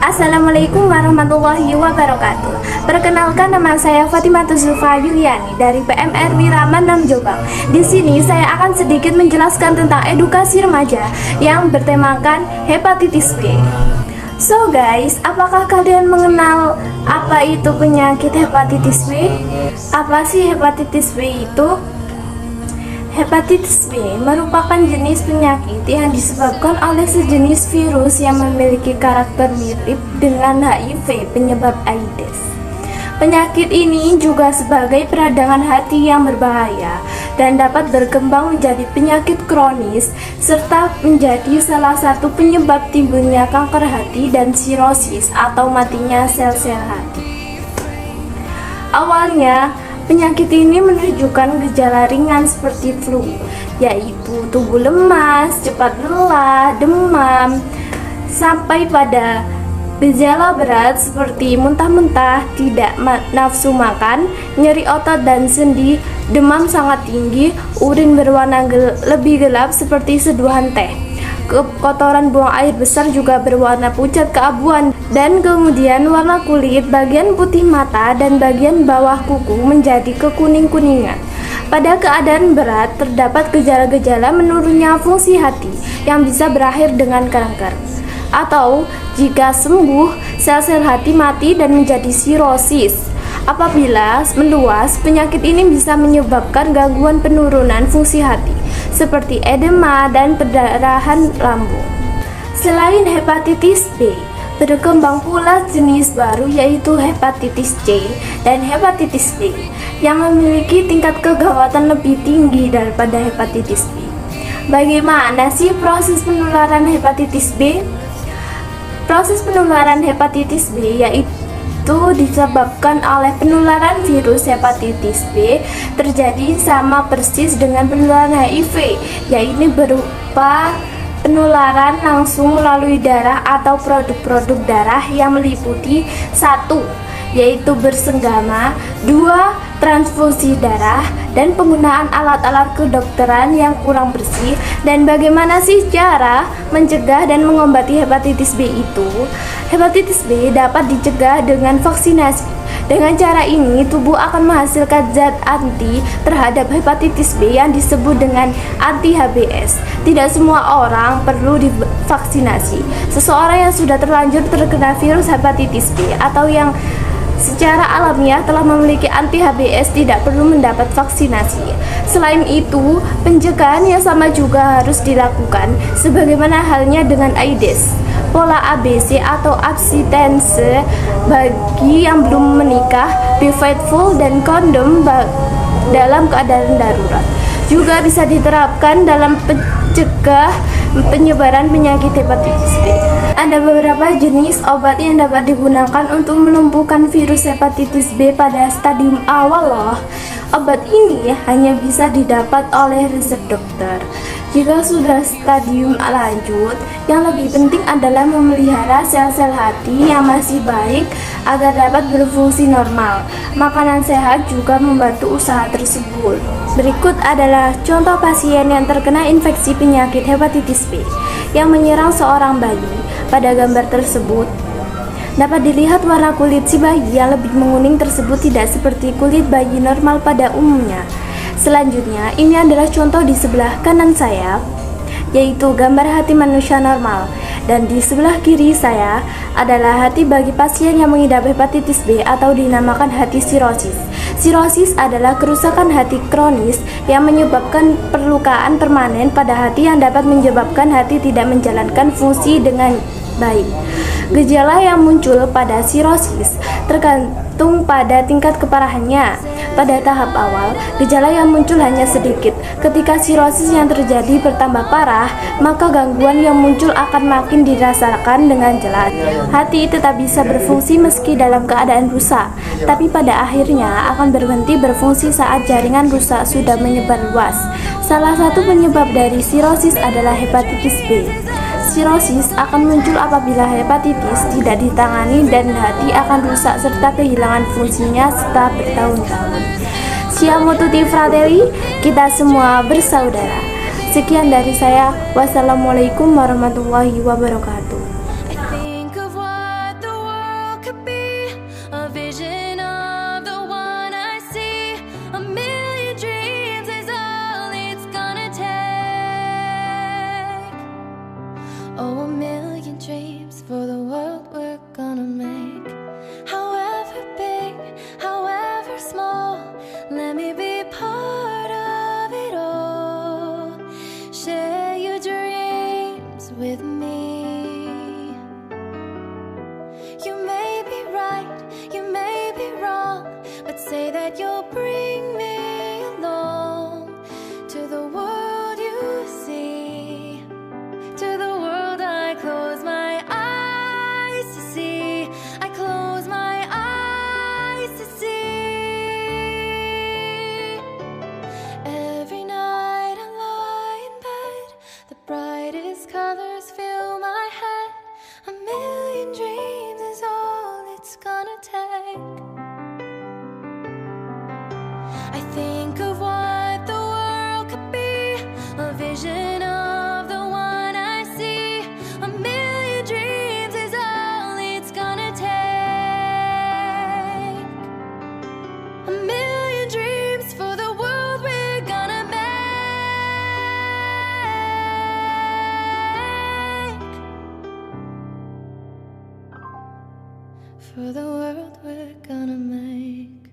Assalamualaikum warahmatullahi wabarakatuh. Perkenalkan, nama saya Fatimah Zulfa Yuliani dari PMR Wiraman 6 Jombang. Di sini saya akan sedikit menjelaskan tentang edukasi remaja yang bertemakan hepatitis B. So guys, apakah kalian mengenal apa itu penyakit hepatitis B? Apa sih hepatitis B itu? Hepatitis B merupakan jenis penyakit yang disebabkan oleh sejenis virus yang memiliki karakter mirip dengan HIV penyebab AIDS. Penyakit ini juga sebagai peradangan hati yang berbahaya dan dapat berkembang menjadi penyakit kronis serta menjadi salah satu penyebab timbulnya kanker hati dan sirosis atau matinya sel-sel hati. Awalnya, penyakit ini menunjukkan gejala ringan seperti flu, yaitu tubuh lemas, cepat lelah, demam, sampai pada gejala berat seperti muntah-muntah, tidak nafsu makan, nyeri otot dan sendi, demam sangat tinggi, urin berwarna lebih gelap seperti seduhan teh. Kotoran buang air besar juga berwarna pucat keabuan, dan kemudian warna kulit bagian putih mata dan bagian bawah kuku menjadi kekuning-kuningan. Pada keadaan berat terdapat gejala-gejala menurunnya fungsi hati yang bisa berakhir dengan kanker. Atau jika sembuh, sel-sel hati mati dan menjadi sirosis. Apabila meluas, penyakit ini bisa menyebabkan gangguan penurunan fungsi hati seperti edema dan perdarahan lambung. Selain hepatitis B, berkembang pula jenis baru yaitu hepatitis C dan hepatitis D yang memiliki tingkat kegawatan lebih tinggi daripada hepatitis B. Bagaimana sih proses penularan hepatitis B? Proses penularan hepatitis B yaitu disebabkan oleh penularan virus hepatitis B terjadi sama persis dengan penularan HIV, yaitu berupa penularan langsung melalui darah atau produk-produk darah yang meliputi 1. Yaitu bersenggama, 2. Transfusi darah, dan penggunaan alat-alat kedokteran yang kurang bersih. Dan bagaimana sih cara mencegah dan mengobati hepatitis B itu? Hepatitis B dapat dicegah dengan vaksinasi. Dengan cara ini, tubuh akan menghasilkan zat anti terhadap hepatitis B yang disebut dengan anti-HBs. Tidak semua orang perlu divaksinasi. Seseorang yang sudah terlanjur terkena virus hepatitis B atau yang secara alamiah telah memiliki anti-HBs tidak perlu mendapat vaksinasi. Selain itu, pencegahan yang sama juga harus dilakukan sebagaimana halnya dengan AIDS. Pola ABC atau abstinence bagi yang belum menikah, be faithful, dan kondom dalam keadaan darurat juga bisa diterapkan dalam mencegah penyebaran penyakit hepatitis B. Ada beberapa jenis obat yang dapat digunakan untuk melumpuhkan virus hepatitis B pada stadium awal loh. Obat ini hanya bisa didapat oleh resep dokter. Jika sudah stadium lanjut, yang lebih penting adalah memelihara sel-sel hati yang masih baik agar dapat berfungsi normal. Makanan sehat juga membantu usaha tersebut. Berikut adalah contoh pasien yang terkena infeksi penyakit hepatitis B yang menyerang seorang bayi. Pada gambar tersebut dapat dilihat warna kulit si bayi yang lebih menguning tersebut tidak seperti kulit bayi normal pada umumnya. Selanjutnya, ini adalah contoh di sebelah kanan saya, yaitu gambar hati manusia normal, dan di sebelah kiri saya adalah hati bagi pasien yang mengidap hepatitis B atau dinamakan hati sirosis. Sirosis adalah kerusakan hati kronis yang menyebabkan perlukaan permanen pada hati yang dapat menyebabkan hati tidak menjalankan fungsi dengan baik. Gejala yang muncul pada sirosis tergantung pada tingkat keparahannya. Pada tahap awal, gejala yang muncul hanya sedikit. Ketika sirosis yang terjadi bertambah parah, maka gangguan yang muncul akan makin dirasakan dengan jelas. Hati tetap bisa berfungsi meski dalam keadaan rusak, tapi pada akhirnya akan berhenti berfungsi saat jaringan rusak sudah menyebar luas. Salah satu penyebab dari sirosis adalah hepatitis B. Sirosis akan muncul apabila hepatitis tidak ditangani dan hati akan rusak serta kehilangan fungsinya setelah bertahun-tahun. Siamo tutti fratelli, kita semua bersaudara. Sekian dari saya. Wassalamualaikum warahmatullahi wabarakatuh. that you'll bring me along to the world you see, to the world I close my eyes to see. I close my eyes to see. Every night I lie in bed, the brightest colors fill my head. A million dreams is all it's gonna take. I think of what the world could be, a vision of the one I see. A million dreams is all it's gonna take. A million dreams for the world we're gonna make. For the world we're gonna make.